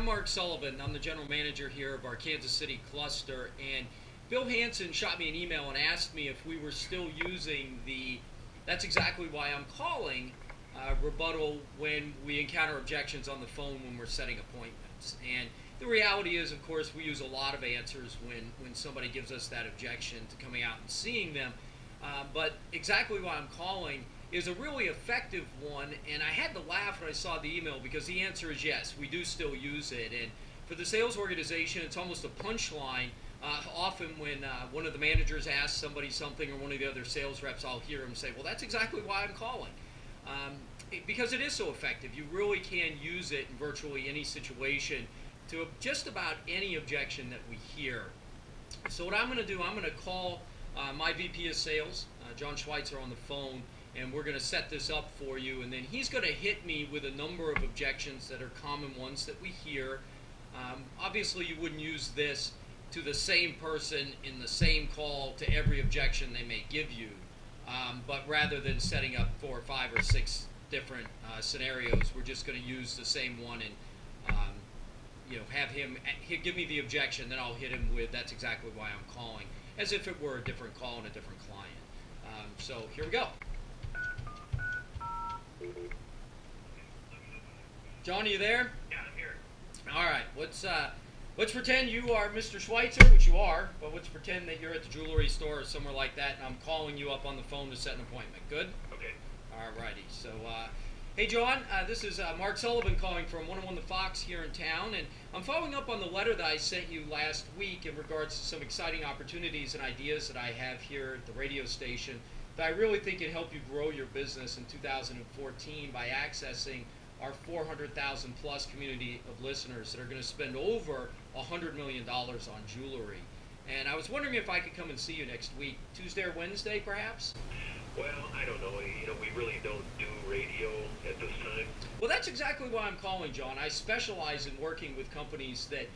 I'm Mark Sullivan. I'm the general manager here of our Kansas City cluster, and Bill Hansen shot me an email and asked me if we were still using the "that's exactly why I'm calling" rebuttal when we encounter objections on the phone when we're setting appointments. And the reality is, of course, we use a lot of answers when somebody gives us that objection to coming out and seeing them. But exactly why I'm calling is a really effective one, and I had to laugh when I saw the email because the answer is yes, we do still use it. And for the sales organization, it's almost a punchline. Often when one of the managers asks somebody something, or one of the other sales reps, I'll hear them say, well, that's exactly why I'm calling. Because it is so effective. You really can use it in virtually any situation to just about any objection that we hear. So what I'm going to do, I'm going to call my VP of Sales, John Schweitzer, on the phone, and we're going to set this up for you, and then he's going to hit me with a number of objections that are common ones that we hear. Obviously, you wouldn't use this to the same person in the same call to every objection they may give you, but rather than setting up 4 or 5 or 6 different scenarios, we're just going to use the same one and have him give me the objection, then I'll hit him with "that's exactly why I'm calling," as if it were a different call and a different client. So here we go. John, are you there? Yeah, I'm here. All right. Let's pretend you are Mr. Schweitzer, which you are, but let's pretend that you're at the jewelry store or somewhere like that, and I'm calling you up on the phone to set an appointment. Good? Okay. All righty. So, hey, John, this is Mark Sullivan calling from 101 The Fox here in town, and I'm following up on the letter that I sent you last week in regards to some exciting opportunities and ideas that I have here at the radio station that I really think can help you grow your business in 2014 by accessing our 400,000 plus community of listeners that are going to spend over $100 million on jewelry. And I was wondering if I could come and see you next week, Tuesday or Wednesday, perhaps? Well, I don't know. We really don't do radio at this time. Well, that's exactly why I'm calling, John. I specialize in working with companies that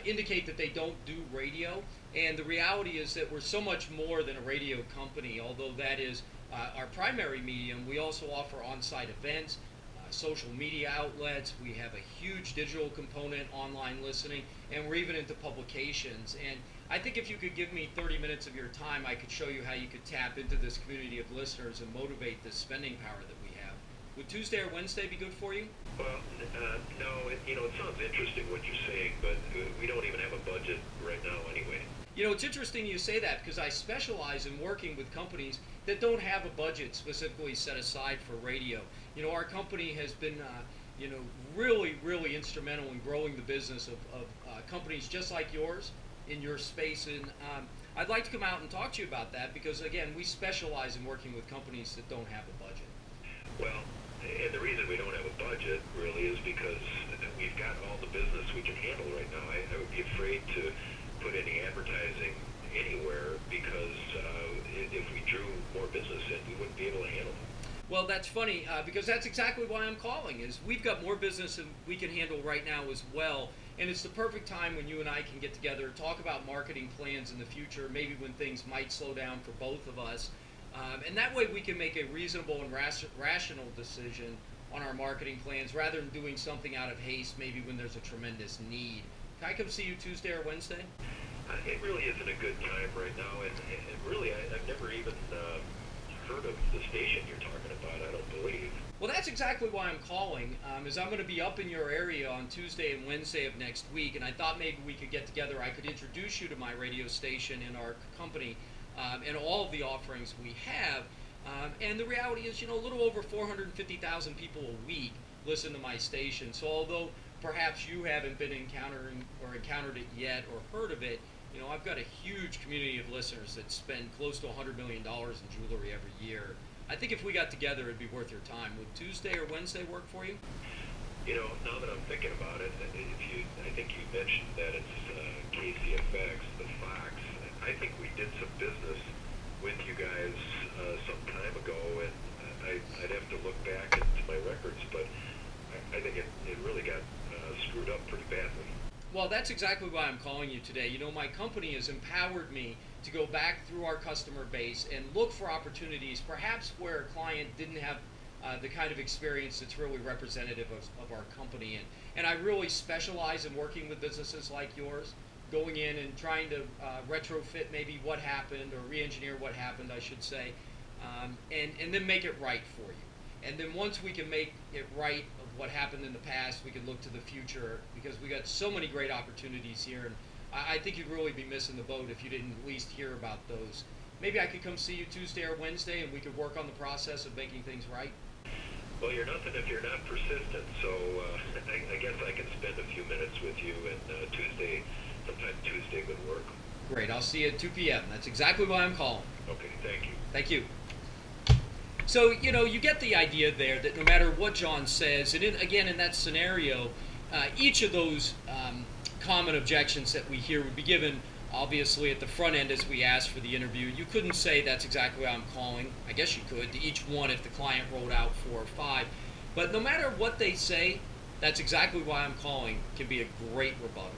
indicate that they don't do radio. And the reality is that we're so much more than a radio company. Although that is our primary medium, we also offer on-site events, social media outlets. We have a huge digital component, online listening, and we're even into publications. And I think if you could give me 30 minutes of your time, I could show you how you could tap into this community of listeners and motivate this spending power that we have. Would Tuesday or Wednesday be good for you? Well, no. It sounds interesting what you're saying, but we don't even have a budget right now anyway. It's interesting you say that because I specialize in working with companies that don't have a budget specifically set aside for radio. Our company has been, really, really instrumental in growing the business of companies just like yours in your space. And I'd like to come out and talk to you about that because, again, we specialize in working with companies that don't have a budget. Well, and the reason we don't have a budget really is because we've got all the business we can handle right now. I would be afraid to put any advertising anywhere because if we drew more business in, we wouldn't be able to handle it. Well, that's funny because that's exactly why I'm calling. Is we've got more business than we can handle right now as well, and it's the perfect time when you and I can get together, talk about marketing plans in the future, maybe when things might slow down for both of us, and that way we can make a reasonable and rational decision on our marketing plans rather than doing something out of haste, maybe when there's a tremendous need. Can I come see you Tuesday or Wednesday? It really isn't a good time right now, and really I've never even heard of the station you're talking about, I don't believe. Well, that's exactly why I'm calling, is I'm going to be up in your area on Tuesday and Wednesday of next week, and I thought maybe we could get together. I could introduce you to my radio station and our company and all of the offerings we have. And the reality is, a little over 450,000 people a week listen to my station. So although perhaps you haven't been encountered it yet or heard of it, I've got a huge community of listeners that spend close to $100 million in jewelry every year. I think if we got together, it'd be worth your time. Would Tuesday or Wednesday work for you? Now that I'm thinking about it, I think you mentioned that it's KCFX, the Fox. I think we did some business with you guys some time ago, and I'd have to look back into my records, but I think it really got screwed up pretty badly. Well, that's exactly why I'm calling you today. My company has empowered me to go back through our customer base and look for opportunities, perhaps where a client didn't have the kind of experience that's really representative of our company. And I really specialize in working with businesses like yours, going in and trying to retrofit maybe what happened, or re-engineer what happened, I should say, and then make it right for you. And then once we can make it right of what happened in the past, we can look to the future, because we got so many great opportunities here. And I think you'd really be missing the boat if you didn't at least hear about those. Maybe I could come see you Tuesday or Wednesday, and we could work on the process of making things right. Well, you're nothing if you're not persistent, so I guess I can spend a few minutes with you, and sometime Tuesday would work. Great, I'll see you at 2 p.m. That's exactly why I'm calling. Okay, thank you. Thank you. So, you get the idea there that no matter what John says, and again, in that scenario, each of those common objections that we hear would be given, obviously, at the front end as we asked for the interview. You couldn't say that's exactly why I'm calling. I guess you could to each one if the client wrote out 4 or 5. But no matter what they say, that's exactly why I'm calling can be a great rebuttal.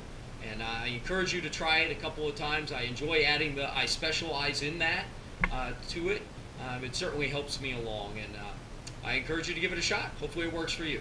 And I encourage you to try it a couple of times. I enjoy adding the I specialize in that to it. It certainly helps me along, and I encourage you to give it a shot. Hopefully it works for you.